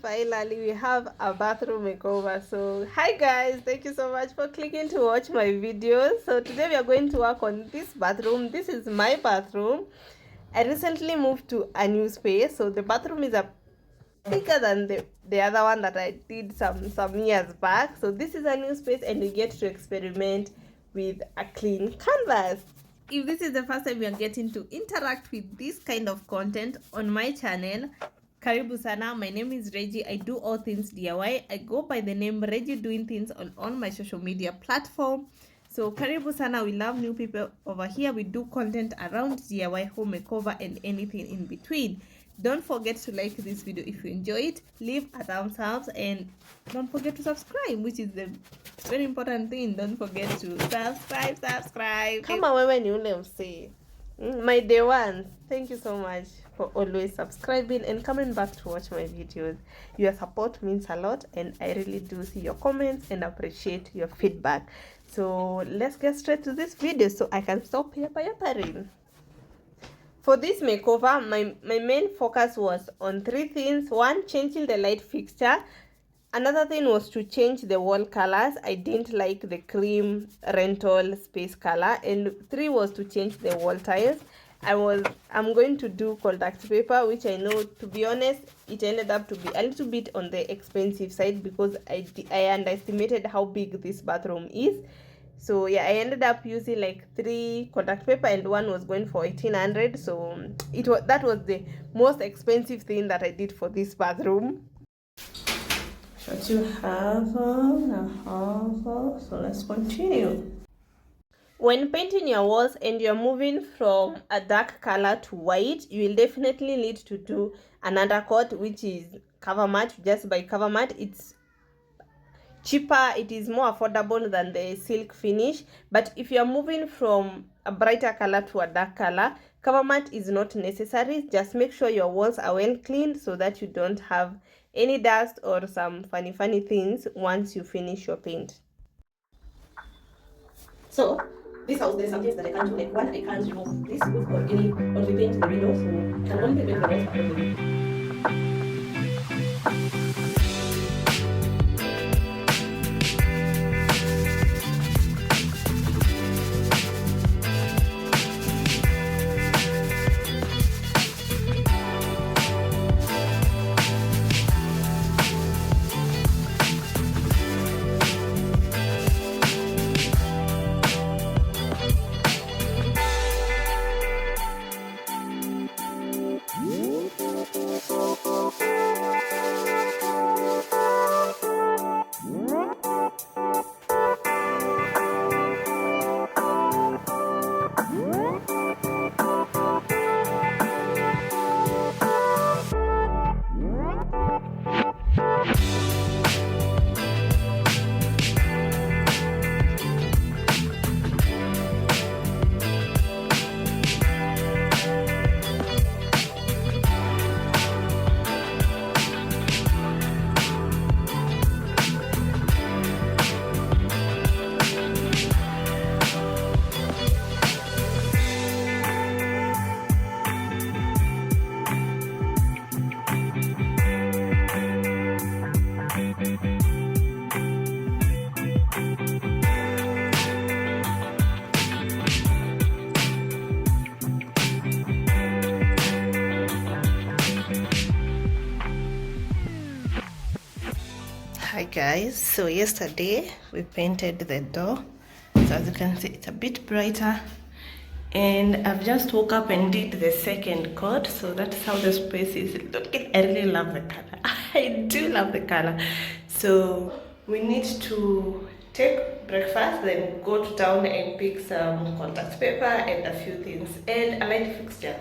Finally, we have a bathroom makeover. So, hi guys, thank you so much for clicking to watch my videos. So, today we are going to work on this bathroom. This is my bathroom. I recently moved to a new space, so the bathroom is a bigger than the other one that I did some years back. So, this is a new space, and we get to experiment with a clean canvas. If this is the first time you are getting to interact with this kind of content on my channel, karibu sana. My name is Reggie. I do all things DIY. I go by the name Reggie Doing Things on my social media platform. So karibu sana. We love new people over here. We do content around DIY, home makeover, and anything in between. Don't forget to like this video if you enjoy it. Leave a thumbs up and don't forget to subscribe, which is the very important thing. Don't forget to subscribe. Kama wewe ni ule msee, my day ones, thank you so much for always subscribing and coming back to watch my videos. Your support means a lot, and I really do see your comments and appreciate your feedback. So let's get straight to this video so I can stop yappering. For this makeover, my main focus was on three things. One, changing the light fixture. Another thing was to change the wall colors. I didn't like the cream rental space color. And three was to change the wall tiles. I'm going to do contact paper, which I know, to be honest, it ended up to be a little bit on the expensive side because I underestimated how big this bathroom is. So yeah, I ended up using like 3 contact paper, and one was going for 1800. So that was the most expensive thing that I did for this bathroom. What you have, so let's continue. When painting your walls and you're moving from a dark color to white, you will definitely need to do an undercoat, which is cover mat. Just buy cover mat. It's cheaper, it is more affordable than the silk finish. But if you're moving from a brighter color to a dark color, cover mat is not necessary. Just make sure your walls are well cleaned so that you don't have any dust or some funny things once you finish your paint. So this house, there's some things that I can't do. Like one, I can't remove this roof or repaint the windows, so I can only paint the rest of the room. Hi guys, so yesterday we painted the door, so as you can see it's a bit brighter, and I've just woke up and did the second coat. So that's how the space is looking. I really love the color. I do love the color. So we need to take breakfast, then go to town and pick some contact paper and a few things and a light fixture.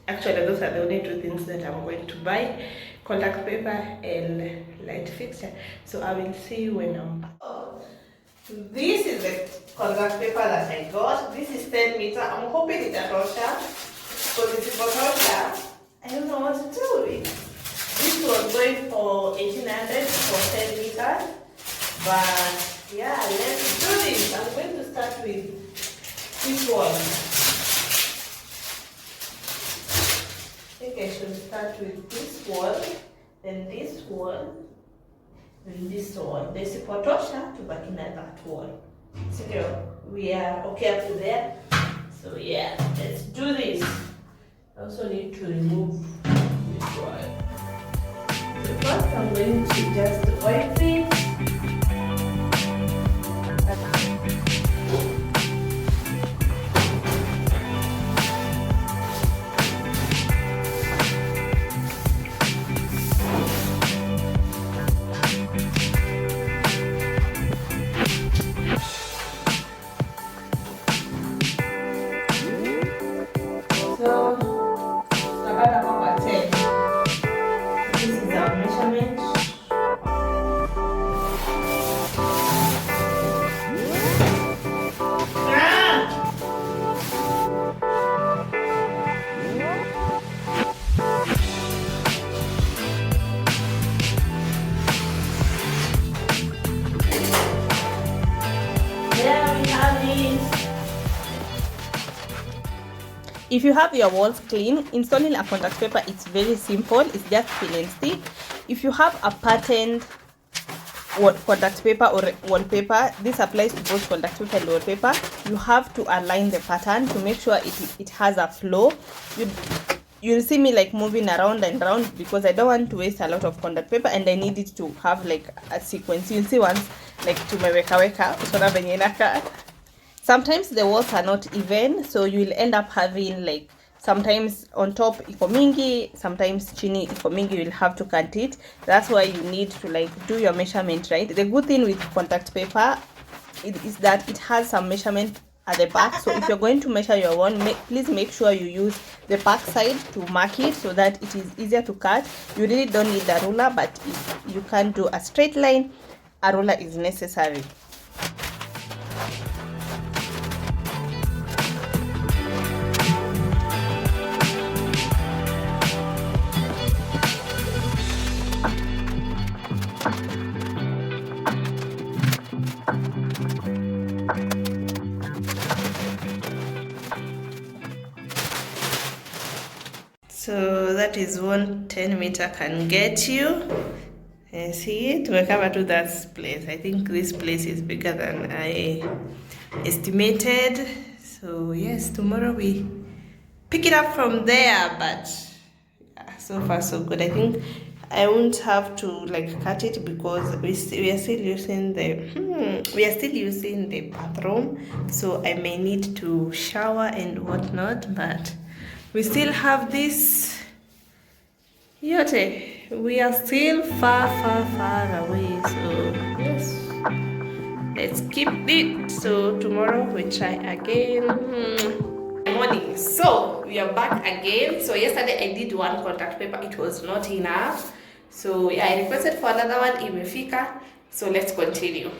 Actually, those are the only 2 things that I'm going to buy: contact paper and light fixture. So I will see you when I'm back. This is the contact paper that I got. This is 10 meter. I'm hoping it's a tosha. Because if it's a tosha, I don't know what to do with it. This was going for 1800 for 10 meters. But yeah, let's do this. I'm going to start with this one. think I should start with this wall, then this wall, then this wall. Desipotosha tubaki na that wall. So we are okay up to there. So yeah, let's do this. I also need to remove this wall. So first I'm going to just wipe it. So, about number 10. This is our measurement. There we have it. If you have your walls clean, installing a contact paper is very simple. It's just pin and stick. If you have a patterned contact paper or wallpaper, this applies to both contact paper and wallpaper. You have to align the pattern to make sure it has a flow. You'll see me like moving around and around because I don't want to waste a lot of contact paper and I need it to have like a sequence. You'll see once like tumeweka usora venye inakaa. Sometimes the walls are not even, so you will end up having like sometimes on top iko mingi, sometimes chini iko mingi. You will have to cut it. That's why you need to like do your measurement right. The good thing with contact paper is that it has some measurement at the back. So if you're going to measure your wall, please make sure you use the back side to mark it so that it is easier to cut. You really don't need a ruler, but if you can't do a straight line, a ruler is necessary. So that is what 10 meter can get you. See, tumekava to that place. I think this place is bigger than I estimated. So yes, tomorrow we pick it up from there. But yeah, so far so good. I think I won't have to like cut it because we are still using the bathroom. So I may need to shower and whatnot, but we still have this yote. We are still far away. So yes, let's keep it. So tomorrow we try again. Morning. So we are back again. So yesterday I did one contact paper. It was not enough. So I requested for another one. Imefika. So let's continue.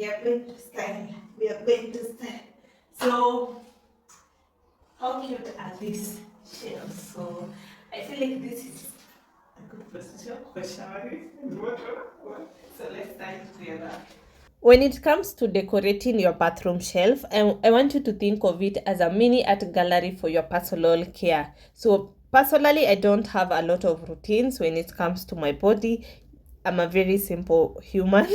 we are going to style. We are going to style. So how cute are these shelves? So I feel like this is a good position for showering and water. So let's style together. When it comes to decorating your bathroom shelf, I want you to think of it as a mini art gallery for your personal care. So personally, I don't have a lot of routines when it comes to my body. I'm a very simple human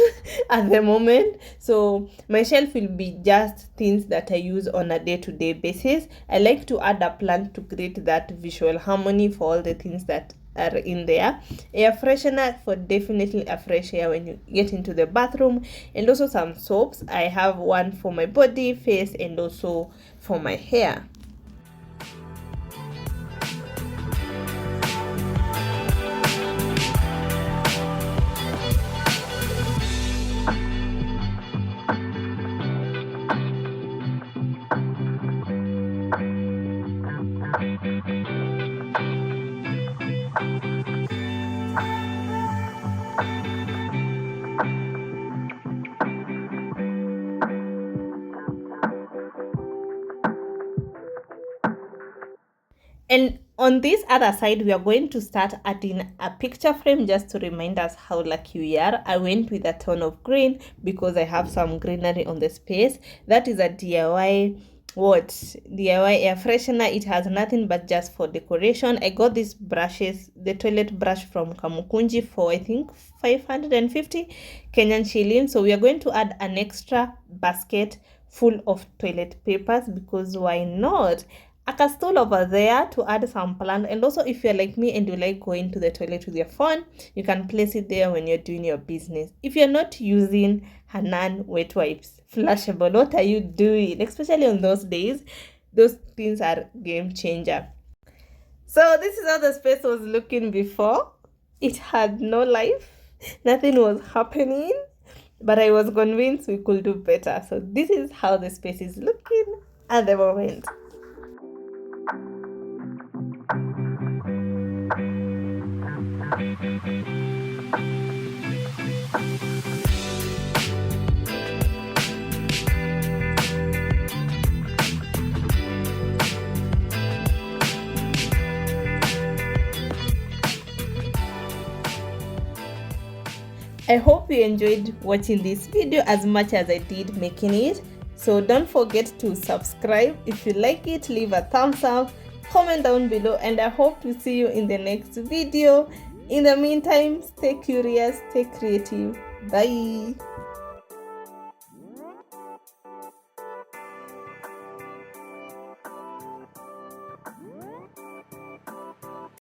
at the moment. So my shelf will be just things that I use on a day-to-day basis. I like to add a plant to create that visual harmony for all the things that are in there. Air freshener for definitely a fresh air when you get into the bathroom, and also some soaps. I have one for my body, face, and also for my hair. And on this other side, we are going to start adding a picture frame just to remind us how lucky we are. I went with a tone of green because I have some greenery on the space. That is a DIY DIY air freshener. It has nothing but just for decoration. I got these brushes, the toilet brush from Kamukunji for I think 550 Kenyan shillings. So we are going to add an extra basket full of toilet papers because why not? A stool over there to add some plant. And also, if you're like me and you like going to the toilet with your phone, you can place it there when you're doing your business. If you're not using Hanan wet wipes flushable, what are you doing? Especially on those days, those things are game changer. So this is how the space was looking before. It had no life, nothing was happening, but I was convinced we could do better. So this is how the space is looking at the moment. I hope you enjoyed watching this video as much as I did making it. So don't forget to subscribe. If you like it, leave a thumbs up, comment down below, and I hope to see you in the next video. In the meantime, stay curious, stay creative. Bye.